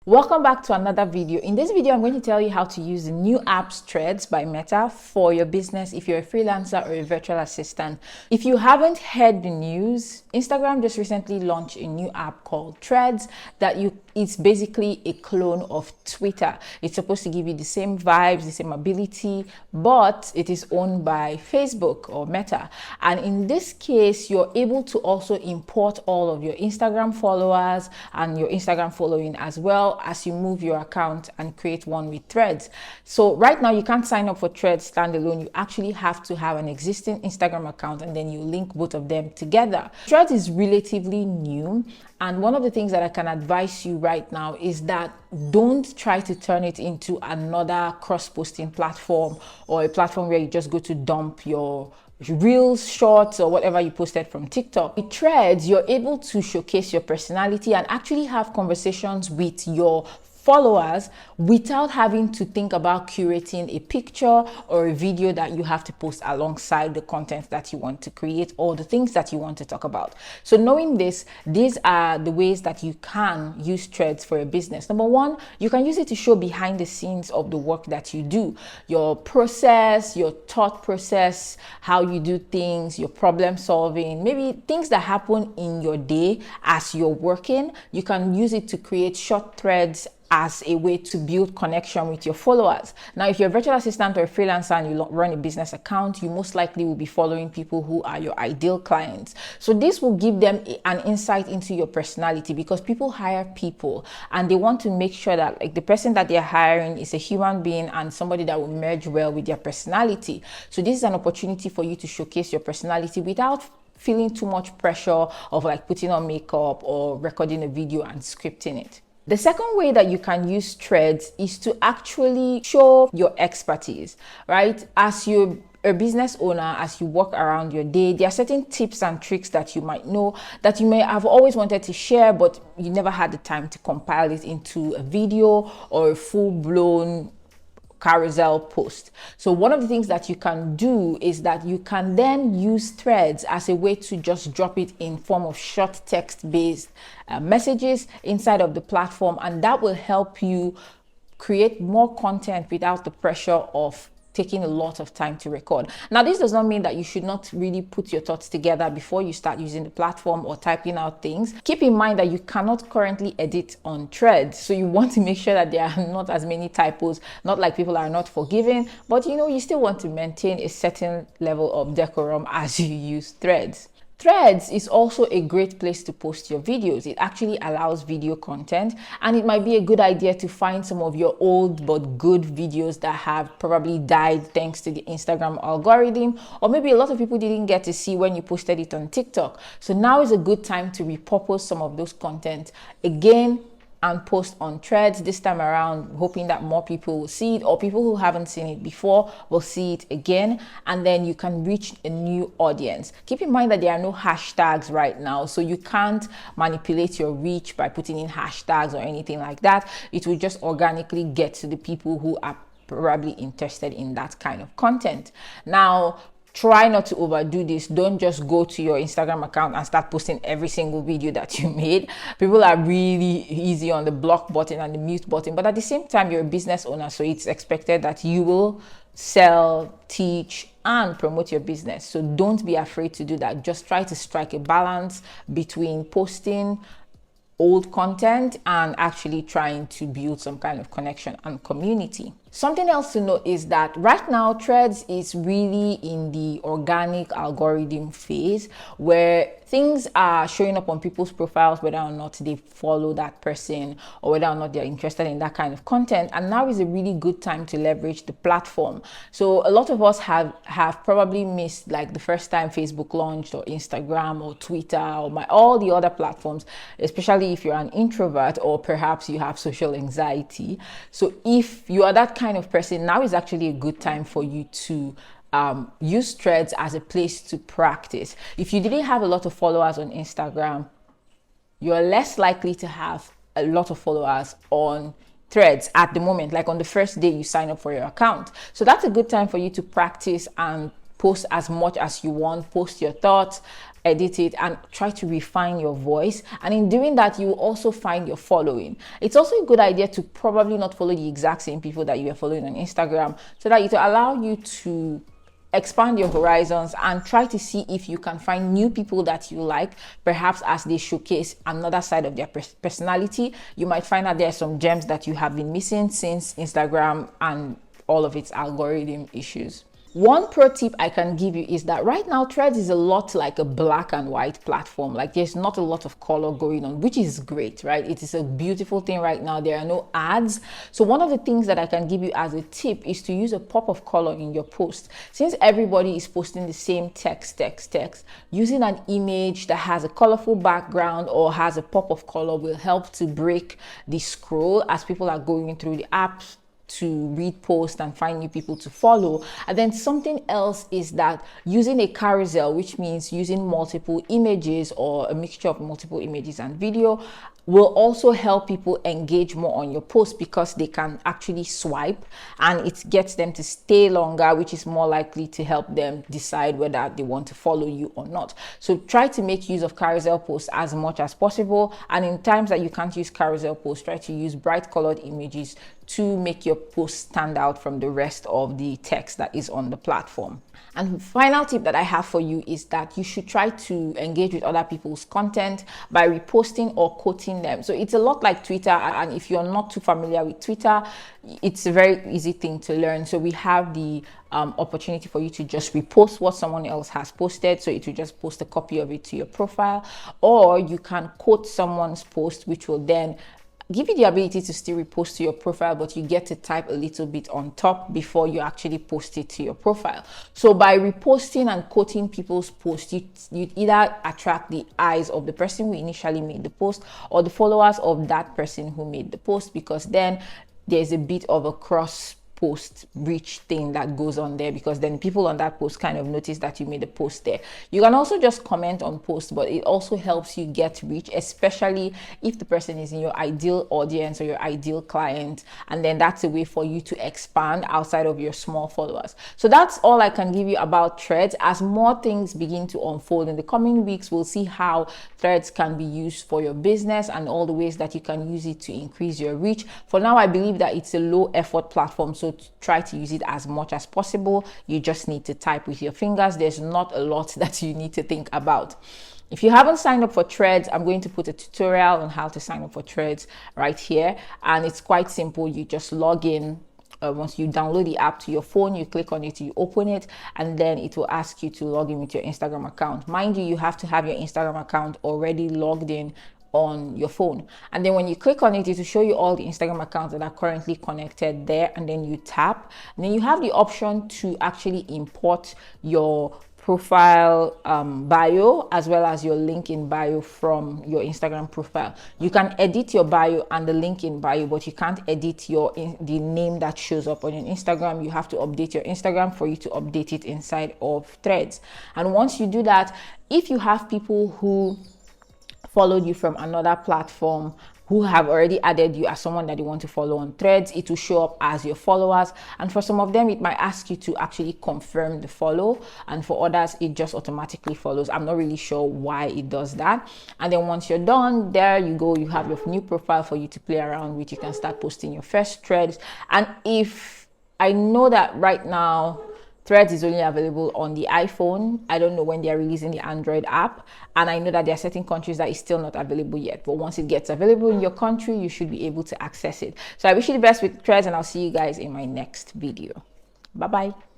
Welcome back to another video. In this video, I'm going to tell you how to use the new app Threads by Meta for your business if you're a freelancer or a virtual assistant. If you haven't heard the news, Instagram just recently launched a new app called Threads it's basically a clone of Twitter. It's supposed to give you the same vibes, the same ability, but it is owned by Facebook or Meta. And in this case, you're able to also import all of your Instagram followers and your Instagram following as well as you move your account and create one with Threads. So right now you can't sign up for Threads standalone. You actually have to have an existing Instagram account and then you link both of them together. Threads is relatively new, and one of the things that I can advise you right now is that don't try to turn it into another cross-posting platform or a platform where you just go to dump your reels, shorts, or whatever you posted from TikTok. With Threads, you're able to showcase your personality and actually have conversations with your followers without having to think about curating a picture or a video that you have to post alongside the content that you want to create or the things that you want to talk about. So knowing this, these are the ways that you can use Threads for your business. Number one, you can use it to show behind the scenes of the work that you do, your process, your thought process, how you do things, your problem solving, maybe things that happen in your day as you're working. You can use it to create short threads as a way to build connection with your followers. Now, if you're a virtual assistant or a freelancer and you run a business account, you most likely will be following people who are your ideal clients. So this will give them an insight into your personality, because people hire people and they want to make sure that the person that they're hiring is a human being and somebody that will merge well with their personality. So this is an opportunity for you to showcase your personality without feeling too much pressure of putting on makeup or recording a video and scripting it. The second way that you can use Threads is to actually show your expertise, right? As you're a business owner, as you walk around your day, there are certain tips and tricks that you might know that you may have always wanted to share, but you never had the time to compile it into a video or a full-blown carousel post. So one of the things that you can do is that you can then use Threads as a way to just drop it in form of short text-based messages inside of the platform, and that will help you create more content without the pressure of taking a lot of time to record. Now, this does not mean that you should not really put your thoughts together before you start using the platform or typing out things. Keep in mind that you cannot currently edit on Threads. So you want to make sure that there are not as many typos, not like people are not forgiving, but you still want to maintain a certain level of decorum as you use Threads. Threads is also a great place to post your videos. It actually allows video content, and it might be a good idea to find some of your old but good videos that have probably died thanks to the Instagram algorithm, or maybe a lot of people didn't get to see when you posted it on TikTok. So now is a good time to repurpose some of those content again and post on Threads this time around, hoping that more people will see it, or people who haven't seen it before will see it again, and then you can reach a new audience. Keep in mind that there are no hashtags right now, so you can't manipulate your reach by putting in hashtags or anything like that. It will just organically get to the people who are probably interested in that kind of content. Now, try not to overdo this. Don't just go to your Instagram account and start posting every single video that you made. People are really easy on the block button and the mute button, but at the same time, you're a business owner, so it's expected that you will sell, teach, and promote your business. So don't be afraid to do that. Just try to strike a balance between posting old content and actually trying to build some kind of connection and community. Something else to note is that right now Threads is really in the organic algorithm phase, where things are showing up on people's profiles whether or not they follow that person or whether or not they're interested in that kind of content. And now is a really good time to leverage the platform. So a lot of us have probably missed the first time Facebook launched, or Instagram or Twitter or all the other platforms, especially if you're an introvert or perhaps you have social anxiety. So if you are that kind of person, now is actually a good time for you to use Threads as a place to practice. If you didn't have a lot of followers on Instagram, you're less likely to have a lot of followers on Threads at the moment, like on the first day you sign up for your account. So that's a good time for you to practice and post as much as you want, post your thoughts, edit it and try to refine your voice, and in doing that you will also find your following. It's also a good idea to probably not follow the exact same people that you are following on Instagram, so that it will allow you to expand your horizons and try to see if you can find new people that you like, perhaps as they showcase another side of their personality. You might find that there are some gems that you have been missing since Instagram and all of its algorithm issues. One pro tip I can give you is that right now Threads is a lot like a black and white platform. Like there's not a lot of color going on, which is great, right? It is a beautiful thing right now. There are no ads. So one of the things that I can give you as a tip is to use a pop of color in your post. Since everybody is posting the same text, using an image that has a colorful background or has a pop of color will help to break the scroll as people are going through the app to read posts and find new people to follow. And then something else is that using a carousel, which means using multiple images or a mixture of multiple images and video, will also help people engage more on your post, because they can actually swipe and it gets them to stay longer, which is more likely to help them decide whether they want to follow you or not. So try to make use of carousel posts as much as possible, and in times that you can't use carousel posts, try to use bright colored images to make your post stand out from the rest of the text that is on the platform. And final tip that I have for you is that you should try to engage with other people's content by reposting or quoting them. So it's a lot like Twitter, and if you're not too familiar with Twitter, it's a very easy thing to learn. So we have the opportunity for you to just repost what someone else has posted, so it will just post a copy of it to your profile, or you can quote someone's post, which will then give you the ability to still repost to your profile, but you get to type a little bit on top before you actually post it to your profile. So by reposting and quoting people's posts, you either attract the eyes of the person who initially made the post or the followers of that person who made the post, because then there's a bit of a cross post reach thing that goes on there, because then people on that post kind of notice that you made a post there. You can also just comment on posts, but it also helps you get reach, especially if the person is in your ideal audience or your ideal client, and then that's a way for you to expand outside of your small followers. So that's all I can give you about Threads. As more things begin to unfold in the coming weeks, we'll see how Threads can be used for your business and all the ways that you can use it to increase your reach. For now, I believe that it's a low effort platform, so try to use it as much as possible. You just need to type with your fingers. There's not a lot that you need to think about. If you haven't signed up for Threads, I'm going to put a tutorial on how to sign up for Threads right here, and it's quite simple. You just log in. Once you download the app to your phone, you click on it, you open it, and then it will ask you to log in with your Instagram account. Mind you, you have to have your Instagram account already logged in on your phone, and then when you click on it, it will show you all the Instagram accounts that are currently connected there, and then you tap, and then you have the option to actually import your profile bio as well as your link in bio from your Instagram profile. You can edit your bio and the link in bio, but you can't edit the name that shows up on your Instagram. You have to update your Instagram for you to update it inside of Threads. And once you do that, if you have people who followed you from another platform who have already added you as someone that you want to follow on Threads, it will show up as your followers. And for some of them, it might ask you to actually confirm the follow, and for others, it just automatically follows. I'm not really sure why it does that. And then once you're done, there you go, you have your new profile for you to play around with. You can start posting your first threads. And if I know that right now Threads is only available on the iPhone. I don't know when they are releasing the Android app. And I know that there are certain countries that is still not available yet. But once it gets available in your country, you should be able to access it. So I wish you the best with Threads, and I'll see you guys in my next video. Bye-bye.